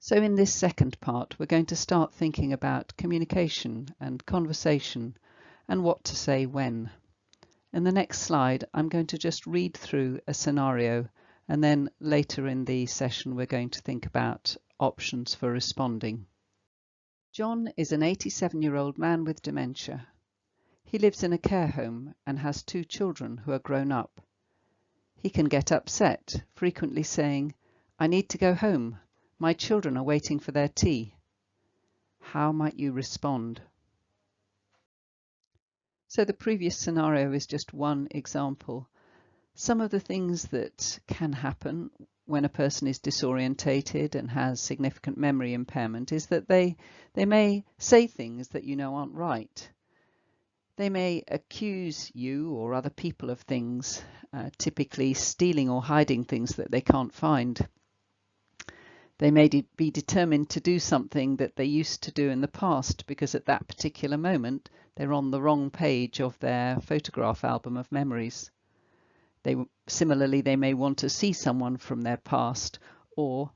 So in this second part, we're going to start thinking about communication and conversation and what to say when. In the next slide, I'm going to just read through a scenario, and then later in the session, we're going to think about options for responding. John is an 87-year-old man with dementia. He lives in a care home and has 2 children who are grown up. He can get upset, frequently saying, "I need to go home. My children are waiting for their tea." How might you respond? So the previous scenario is just one example. Some of the things that can happen when a person is disorientated and has significant memory impairment is that they may say things that you know aren't right. They may accuse you or other people of things, typically stealing or hiding things that they can't find. They may be determined to do something that they used to do in the past because at that particular moment they're on the wrong page of their photograph album of memories. Similarly, they may want to see someone from their past, or,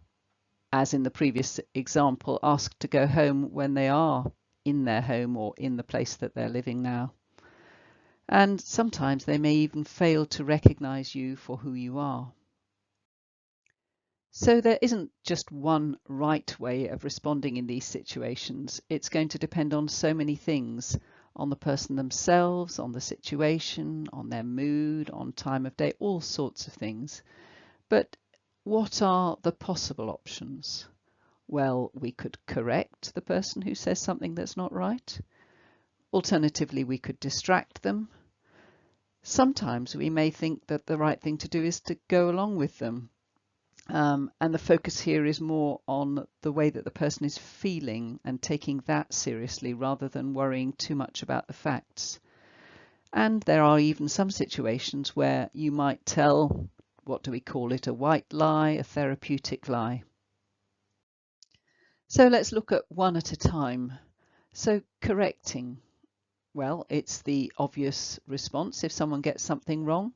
as in the previous example, ask to go home when they are in their home or in the place that they're living now. And sometimes they may even fail to recognize you for who you are. So there isn't just one right way of responding in these situations. It's going to depend on so many things, on the person themselves, on the situation, on their mood, on time of day, all sorts of things. But what are the possible options? Well, we could correct the person who says something that's not right. Alternatively, we could distract them. Sometimes we may think that the right thing to do is to go along with them. And the focus here is more on the way that the person is feeling and taking that seriously rather than worrying too much about the facts. And there are even some situations where you might tell, what do we call it, a white lie, a therapeutic lie. So let's look at one at a time. So correcting. Well, it's the obvious response if someone gets something wrong.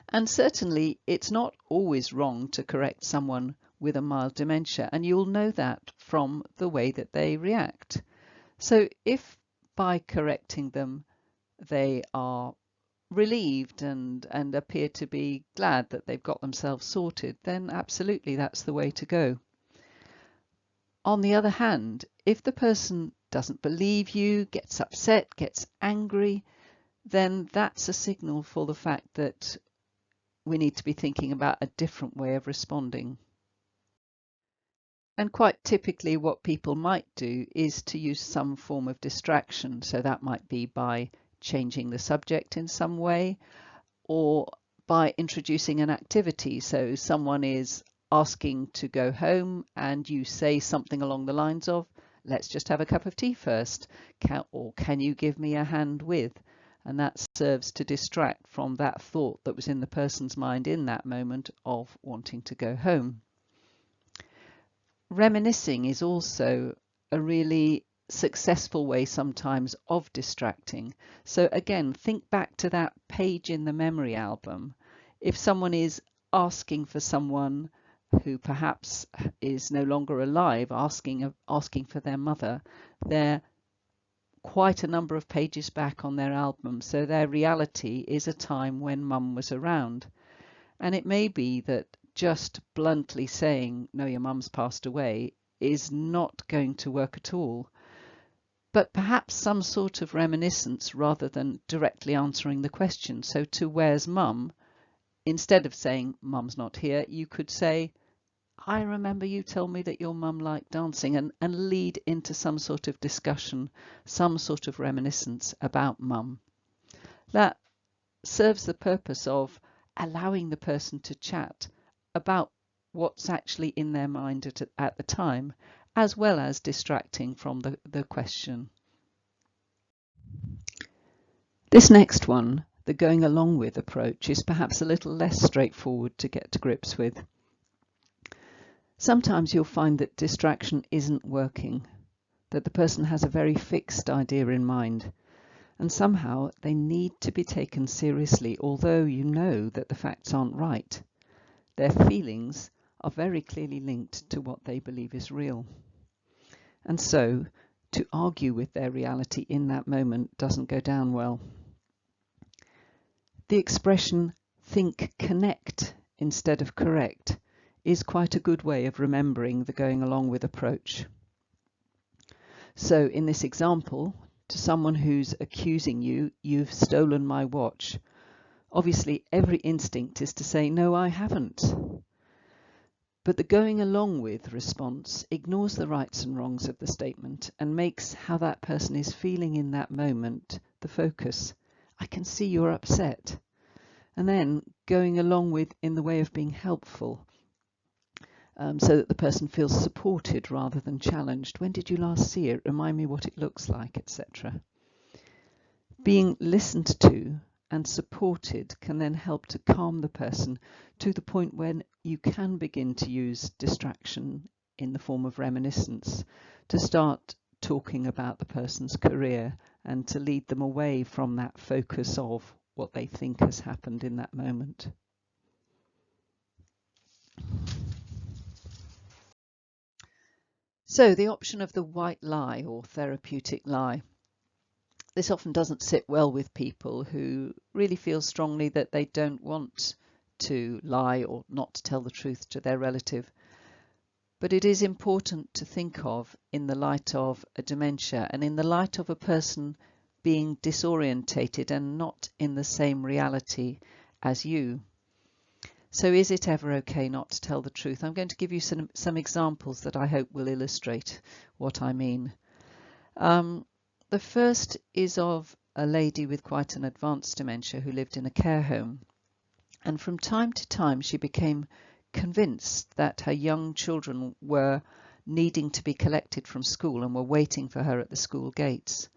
And certainly it's not always wrong to correct someone with a mild dementia, and you'll know that from the way that they react. So if by correcting them they are relieved and appear to be glad that they've got themselves sorted, then absolutely that's the way to go. On the other hand, if the person doesn't believe you, gets upset, gets angry, then that's a signal for the fact that we need to be thinking about a different way of responding. And quite typically what people might do is to use some form of distraction. So that might be by changing the subject in some way or by introducing an activity. So someone is asking to go home and you say something along the lines of, "Let's just have a cup of tea first," or "Can you give me a hand with?" And that serves to distract from that thought that was in the person's mind in that moment of wanting to go home. Reminiscing is also a really successful way sometimes of distracting. So again, think back to that page in the memory album. If someone is asking for someone who perhaps is no longer alive, asking for their mother, they're quite a number of pages back on their album, so their reality is a time when mum was around. And it may be that just bluntly saying, "No, your mum's passed away," is not going to work at all. But perhaps some sort of reminiscence rather than directly answering the question. So to "Where's mum?" instead of saying "Mum's not here," you could say, "I remember you told me that your mum liked dancing," and lead into some sort of discussion, some sort of reminiscence about mum. That serves the purpose of allowing the person to chat about what's actually in their mind at the time, as well as distracting from the question. This next one, the going along with approach, is perhaps a little less straightforward to get to grips with. Sometimes you'll find that distraction isn't working, that the person has a very fixed idea in mind, and somehow they need to be taken seriously, although you know that the facts aren't right. Their feelings are very clearly linked to what they believe is real. And so, to argue with their reality in that moment doesn't go down well. The expression think connect instead of correct is quite a good way of remembering the going along with approach. So in this example, to someone who's accusing you, you've stolen my watch. Obviously, every instinct is to say, no, I haven't. But the going along with response ignores the rights and wrongs of the statement and makes how that person is feeling in that moment the focus. I can see you're upset. And then going along with in the way of being helpful, so that the person feels supported rather than challenged. When did you last see it? Remind me what it looks like, etc. Being listened to and supported can then help to calm the person to the point when you can begin to use distraction in the form of reminiscence to start talking about the person's career and to lead them away from that focus of what they think has happened in that moment. So the option of the white lie or therapeutic lie. This often doesn't sit well with people who really feel strongly that they don't want to lie or not to tell the truth to their relative. But it is important to think of in the light of a dementia and in the light of a person being disorientated and not in the same reality as you. So is it ever okay not to tell the truth? I'm going to give you some examples that I hope will illustrate what I mean. The first is of a lady with quite an advanced dementia who lived in a care home. And from time to time she became convinced that her young children were needing to be collected from school and were waiting for her at the school gates.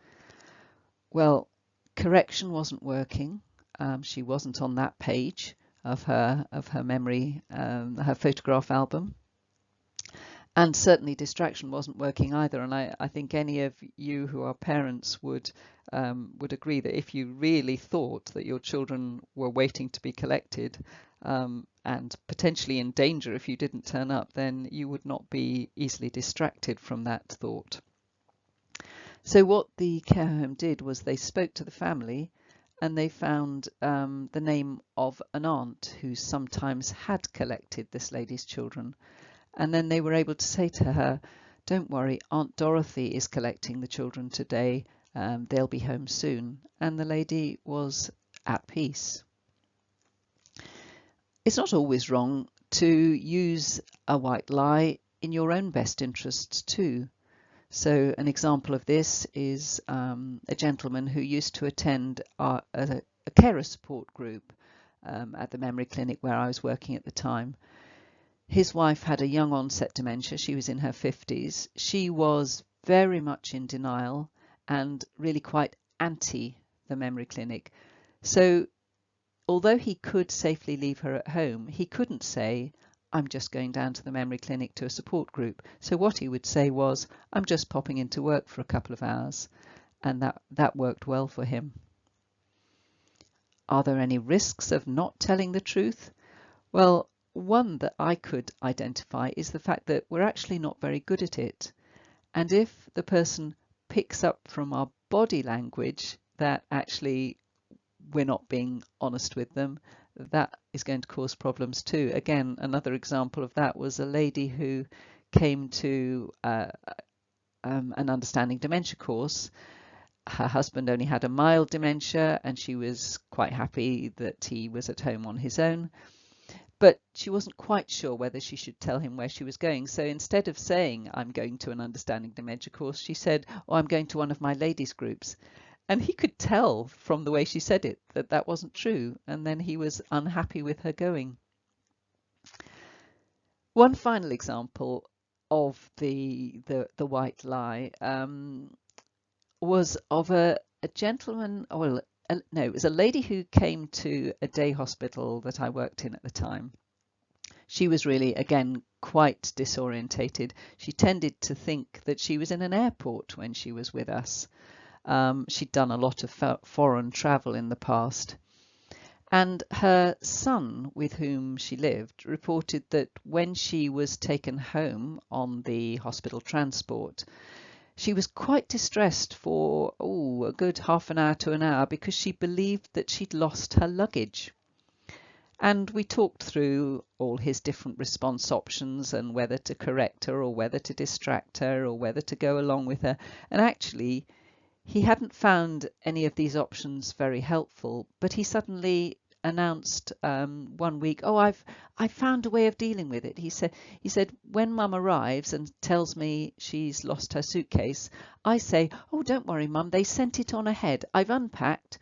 Well, correction wasn't working. She wasn't on that page of her memory, her photograph album. And certainly distraction wasn't working either. And I think any of you who are parents would agree that if you really thought that your children were waiting to be collected and potentially in danger if you didn't turn up, then you would not be easily distracted from that thought. So what the care home did was they spoke to the family and they found the name of an aunt who sometimes had collected this lady's children. And then they were able to say to her, don't worry, Aunt Dorothy is collecting the children today. They'll be home soon. And the lady was at peace. It's not always wrong to use a white lie in your own best interests too. So an example of this is a gentleman who used to attend a carer support group at the memory clinic where I was working at the time. His wife had a young onset dementia. She was in her 50s. She was very much in denial and really quite anti the memory clinic. So although he could safely leave her at home, he couldn't say, I'm just going down to the memory clinic to a support group. So what he would say was, I'm just popping into work for a couple of hours. And that worked well for him. Are there any risks of not telling the truth? Well, one that I could identify is the fact that we're actually not very good at it. And if the person picks up from our body language that actually we're not being honest with them, that is going to cause problems too. Again, another example of that was a lady who came to an understanding dementia course. Her husband only had a mild dementia and she was quite happy that he was at home on his own. But she wasn't quite sure whether she should tell him where she was going. So instead of saying, I'm going to an understanding dementia course, she said, oh, I'm going to one of my ladies' groups. And he could tell from the way she said it that that wasn't true. And then he was unhappy with her going. One final example of the white lie was of a gentleman, well, no, it was a lady who came to a day hospital that I worked in at the time. She was really, again, quite disorientated. She tended to think that she was in an airport when she was with us. She'd done a lot of foreign travel in the past. And her son, with whom she lived, reported that when she was taken home on the hospital transport, she was quite distressed for a good half an hour to an hour because she believed that she'd lost her luggage. And we talked through all his different response options and whether to correct her or whether to distract her or whether to go along with her. And actually, he hadn't found any of these options very helpful, but he suddenly announced one week, "Oh, I found a way of dealing with it." He said when Mum arrives and tells me she's lost her suitcase, I say, "Oh, don't worry, Mum, they sent it on ahead. I've unpacked,"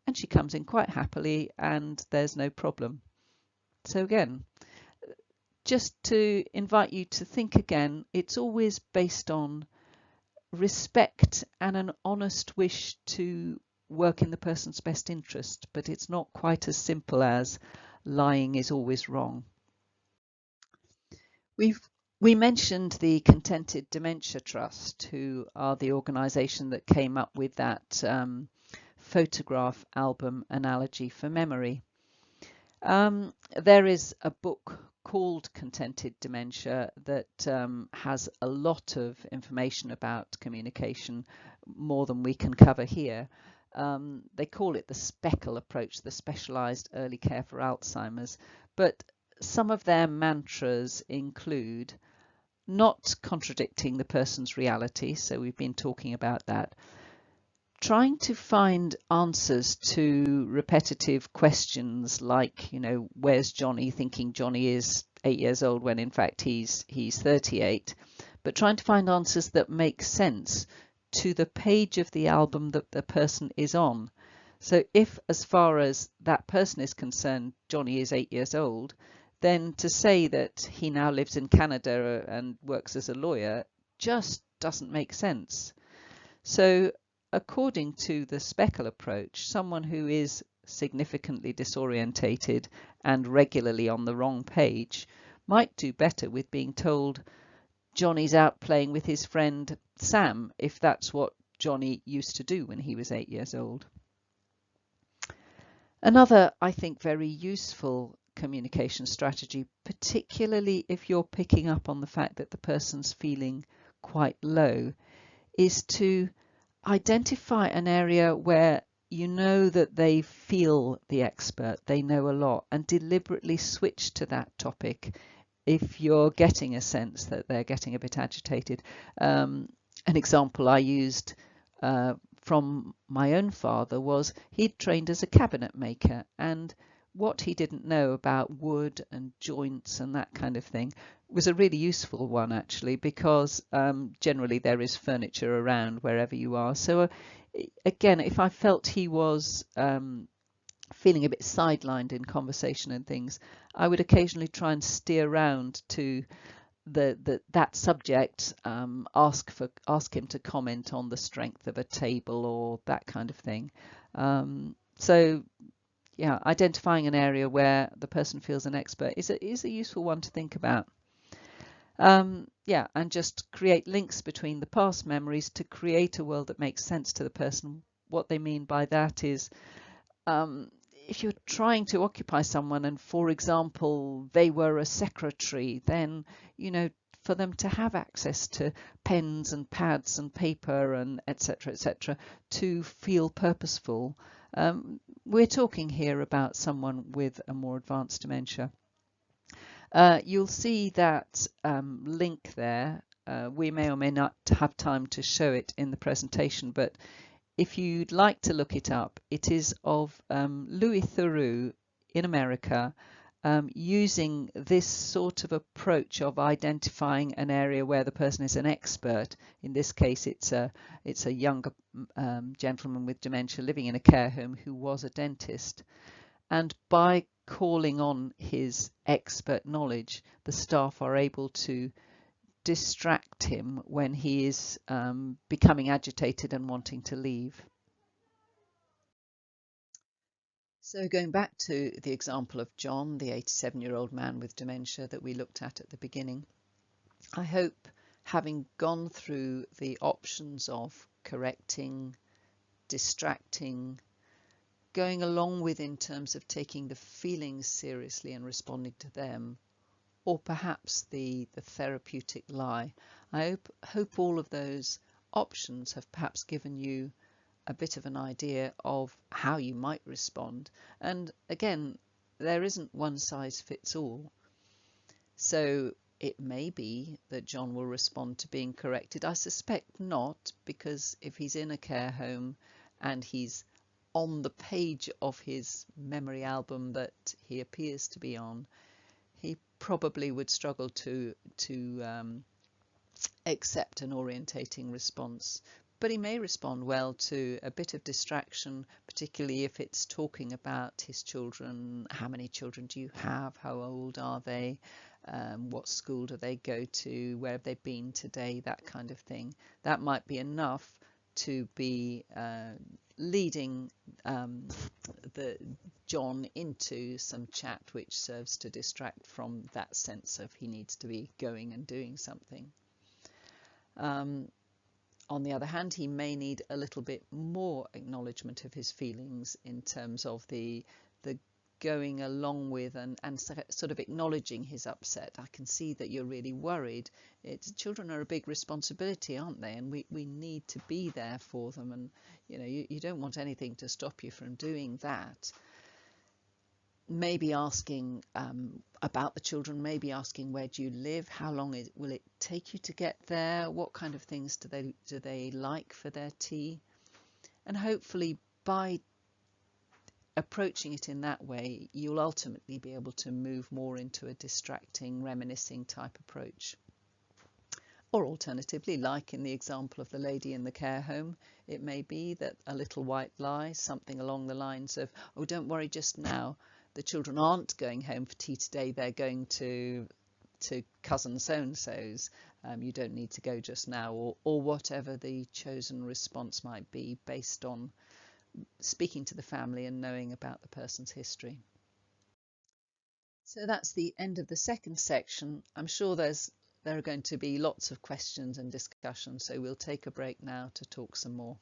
and she comes in quite happily, and there's no problem. So again, just to invite you to think again, it's always based on respect and an honest wish to work in the person's best interest, but it's not quite as simple as lying is always wrong. We mentioned the Contented Dementia Trust, who are the organisation that came up with that photograph album analogy for memory. There is a book called Contented Dementia that has a lot of information about communication, more than we can cover here. They call it the SPECAL approach, the Specialised Early Care for Alzheimer's, but some of their mantras include not contradicting the person's reality, so we've been talking about that, trying to find answers to repetitive questions like, where's Johnny, thinking Johnny is 8 years old when in fact he's 38, but trying to find answers that make sense to the page of the album that the person is on. So if, as far as that person is concerned, Johnny is 8 years old, then to say that he now lives in Canada and works as a lawyer just doesn't make sense. So according to the SPECAL approach, someone who is significantly disorientated and regularly on the wrong page might do better with being told Johnny's out playing with his friend Sam, if that's what Johnny used to do when he was 8 years old. Another, I think, very useful communication strategy, particularly if you're picking up on the fact that the person's feeling quite low, is to identify an area where you know that they feel the expert, they know a lot, and deliberately switch to that topic if you're getting a sense that they're getting a bit agitated. An example I used from my own father was he'd trained as a cabinet maker, and what he didn't know about wood and joints and that kind of thing was a really useful one, actually, because generally there is furniture around wherever you are. So again, if I felt he was feeling a bit sidelined in conversation and things, I would occasionally try and steer round to that subject, ask him to comment on the strength of a table or that kind of thing. So yeah, identifying an area where the person feels an expert is a useful one to think about. Yeah, and just create links between the past memories to create a world that makes sense to the person. What they mean by that is, if you're trying to occupy someone and, for example, they were a secretary, then, for them to have access to pens and pads and paper and etc., to feel purposeful. We're talking here about someone with a more advanced dementia. You'll see that link there. We may or may not have time to show it in the presentation, but if you'd like to look it up, it is of Louis Theroux in America, using this sort of approach of identifying an area where the person is an expert. In this case, it's a younger gentleman with dementia living in a care home who was a dentist. And by calling on his expert knowledge, the staff are able to distract him when he is becoming agitated and wanting to leave. So going back to the example of John, the 87-year-old man with dementia that we looked at the beginning, I hope, having gone through the options of correcting, distracting, going along with in terms of taking the feelings seriously and responding to them, or perhaps the therapeutic lie. I hope all of those options have perhaps given you a bit of an idea of how you might respond. And again, there isn't one size fits all. So it may be that John will respond to being corrected. I suspect not, because if he's in a care home and he's on the page of his memory album that he appears to be on, he probably would struggle to accept an orientating response. But he may respond well to a bit of distraction, particularly if it's talking about his children. How many children do you have? How old are they? What school do they go to? Where have they been today? That kind of thing. That might be enough to be leading the John into some chat which serves to distract from that sense of he needs to be going and doing something. On the other hand, he may need a little bit more acknowledgement of his feelings in terms of the going along with and sort of acknowledging his upset. I can see that you're really worried. Children are a big responsibility, aren't they? And we need to be there for them. And you don't want anything to stop you from doing that. Maybe asking about the children, maybe asking where do you live, how long will it take you to get there, what kind of things do they like for their tea, and hopefully by approaching it in that way you'll ultimately be able to move more into a distracting, reminiscing type approach. Or alternatively, like in the example of the lady in the care home, it may be that a little white lie, something along the lines of, oh, don't worry just now, the children aren't going home for tea today, they're going to cousin so-and-so's, you don't need to go just now, or whatever the chosen response might be based on speaking to the family and knowing about the person's history. So that's the end of the second section. I'm sure there are going to be lots of questions and discussions, so we'll take a break now to talk some more.